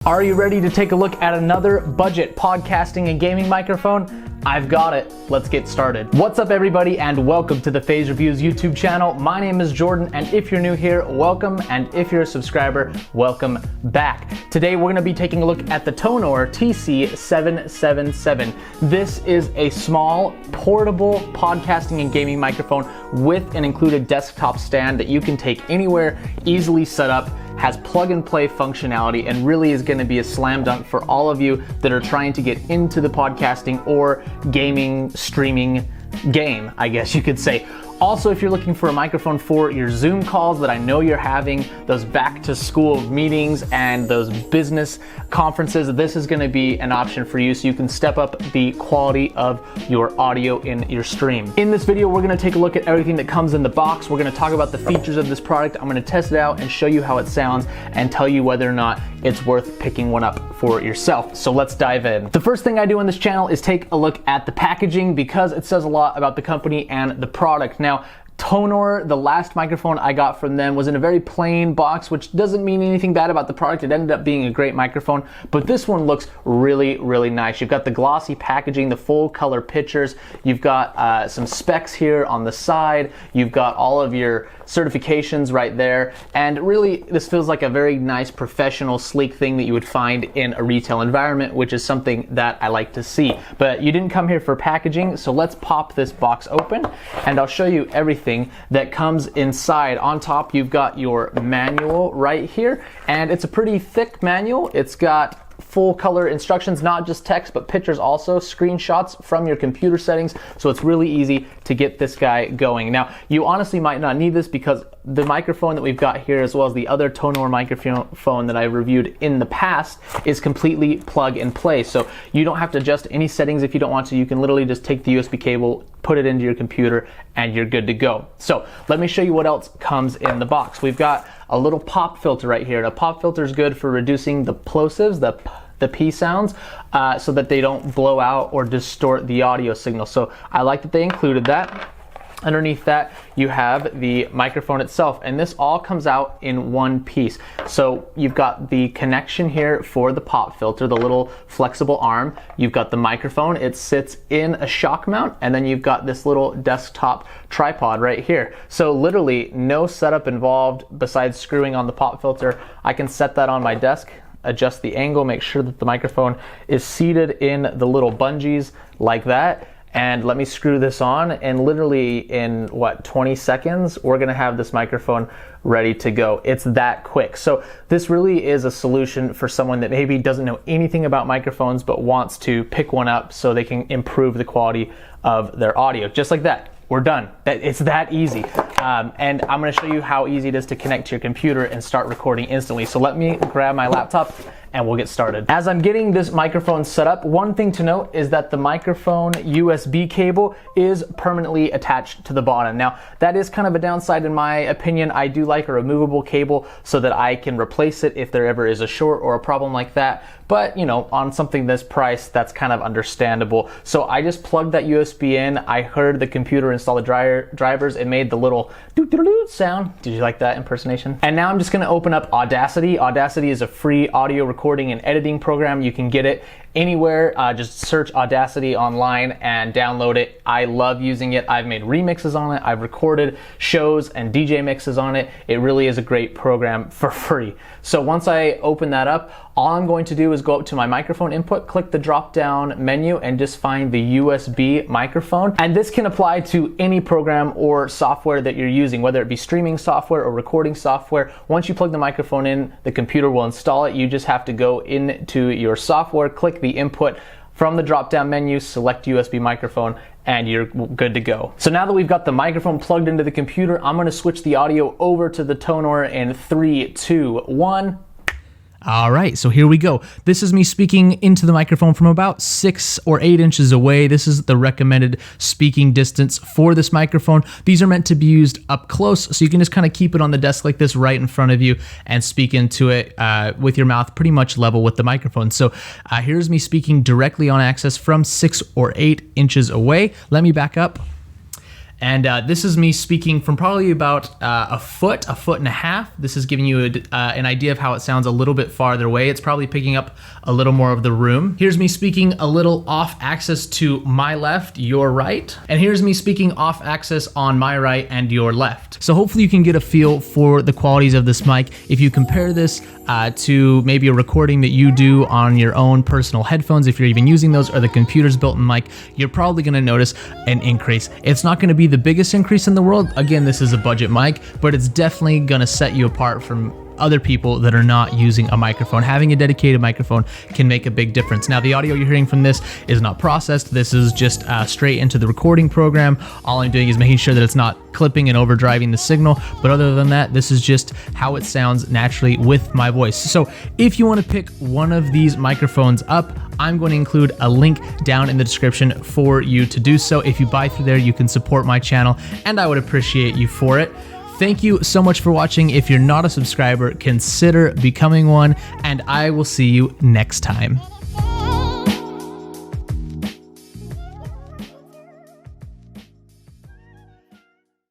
Are you ready to take a look at another budget podcasting and gaming microphone? I've got it. Let's get started. What's up, everybody, and welcome to the FaZe Reviews YouTube channel. My name is Jordan, and if you're new here, welcome, and if you're a subscriber, welcome back. Today, we're gonna be taking a look at the Tonor TC-777. This is a small, portable podcasting and gaming microphone with an included desktop stand that you can take anywhere, easily set up, has plug-and-play functionality, and really is gonna be a slam dunk for all of you that are trying to get into the podcasting or gaming, streaming game, I guess you could say. Also, if you're looking for a microphone for your Zoom calls that I know you're having, those back to school meetings and those business conferences, this is gonna be an option for you so you can step up the quality of your audio in your stream. In this video, we're gonna take a look at everything that comes in the box. We're gonna talk about the features of this product. I'm gonna test it out and show you how it sounds and tell you whether or not it's worth picking one up for yourself. So let's dive in. The first thing I do on this channel is take a look at the packaging because it says a lot about the company and the product. Now, Tonor, the last microphone I got from them, was in a very plain box, which doesn't mean anything bad about the product. It ended up being a great microphone, but this one looks really, really nice. You've got the glossy packaging, the full color pictures. You've got some specs here on the side. You've got all of your certifications right there. And really, this feels like a very nice, professional, sleek thing that you would find in a retail environment, which is something that I like to see. But you didn't come here for packaging, so let's pop this box open and I'll show you everything that comes inside. On top, you've got your manual right here, and it's a pretty thick manual. It's got full color instructions, not just text, but pictures also, screenshots from your computer settings. So it's really easy to get this guy going. Now, you honestly might not need this because the microphone that we've got here, as well as the other Tonor microphone that I reviewed in the past, is completely plug and play. So you don't have to adjust any settings if you don't want to. You can literally just take the USB cable, put it into your computer, and you're good to go. So let me show you what else comes in the box. We've got a little pop filter right here. A pop filter is good for reducing the plosives, the P sounds, so that they don't blow out or distort the audio signal. So I like that they included that. Underneath that, you have the microphone itself, and this all comes out in one piece. So you've got the connection here for the pop filter, the little flexible arm. You've got the microphone. It sits in a shock mount, and then you've got this little desktop tripod right here. So literally no setup involved besides screwing on the pop filter. I can set that on my desk, adjust the angle, make sure that the microphone is seated in the little bungees like that. And let me screw this on, and literally in 20 seconds, we're gonna have this microphone ready to go. It's that quick. So this really is a solution for someone that maybe doesn't know anything about microphones but wants to pick one up so they can improve the quality of their audio. Just like that, we're done. It's that easy. And I'm gonna show you how easy it is to connect to your computer and start recording instantly. So let me grab my laptop and we'll get started. As I'm getting this microphone set up, one thing to note is that the microphone USB cable is permanently attached to the bottom. Now, that is kind of a downside in my opinion. I do like a removable cable so that I can replace it if there ever is a short or a problem like that. But, you know, on something this price, that's kind of understandable. So I just plugged that USB in. I heard the computer install the drivers. It made the little doo-doo-doo sound. Did you like that impersonation? And now I'm just gonna open up Audacity. Audacity is a free audio recording and editing program. You can get it anywhere. Just search Audacity online and download it. I love using it. I've made remixes on it. I've recorded shows and DJ mixes on it. It really is a great program for free. So once I open that up, all I'm going to do is go up to my microphone input, click the drop down menu, and just find the USB microphone. And this can apply to any program or software that you're using, whether it be streaming software or recording software. Once you plug the microphone in, the computer will install it. You just have to go into your software, click the input from the drop down menu, select USB microphone, and you're good to go. So now that we've got the microphone plugged into the computer, I'm gonna switch the audio over to the Tonor in 3, 2, 1. All right, so here we go. This is me speaking into the microphone from about 6 or 8 inches away. This is the recommended speaking distance for this microphone. These are meant to be used up close, so you can just kind of keep it on the desk like this right in front of you and speak into it with your mouth pretty much level with the microphone. So here's me speaking directly on access from 6 or 8 inches away. Let me back up. And this is me speaking from probably about a foot and a half. This is giving you an idea of how it sounds a little bit farther away. It's probably picking up a little more of the room. Here's me speaking a little off axis to my left, your right. And here's me speaking off axis on my right and your left. So hopefully you can get a feel for the qualities of this mic. If you compare this to maybe a recording that you do on your own personal headphones, if you're even using those, or the computer's built-in mic, you're probably gonna notice an increase. It's not gonna be the biggest increase in the world. Again, this is a budget mic, but it's definitely gonna set you apart from other people that are not using a microphone. Having a dedicated microphone can make a big difference. Now, the audio you're hearing from this is not processed. This is just straight into the recording program. All I'm doing is making sure that it's not clipping and overdriving the signal. But other than that, this is just how it sounds naturally with my voice. So if you want to pick one of these microphones up, I'm going to include a link down in the description for you to do so. If you buy through there, you can support my channel, and I would appreciate you for it. Thank you so much for watching. If you're not a subscriber, consider becoming one, and I will see you next time.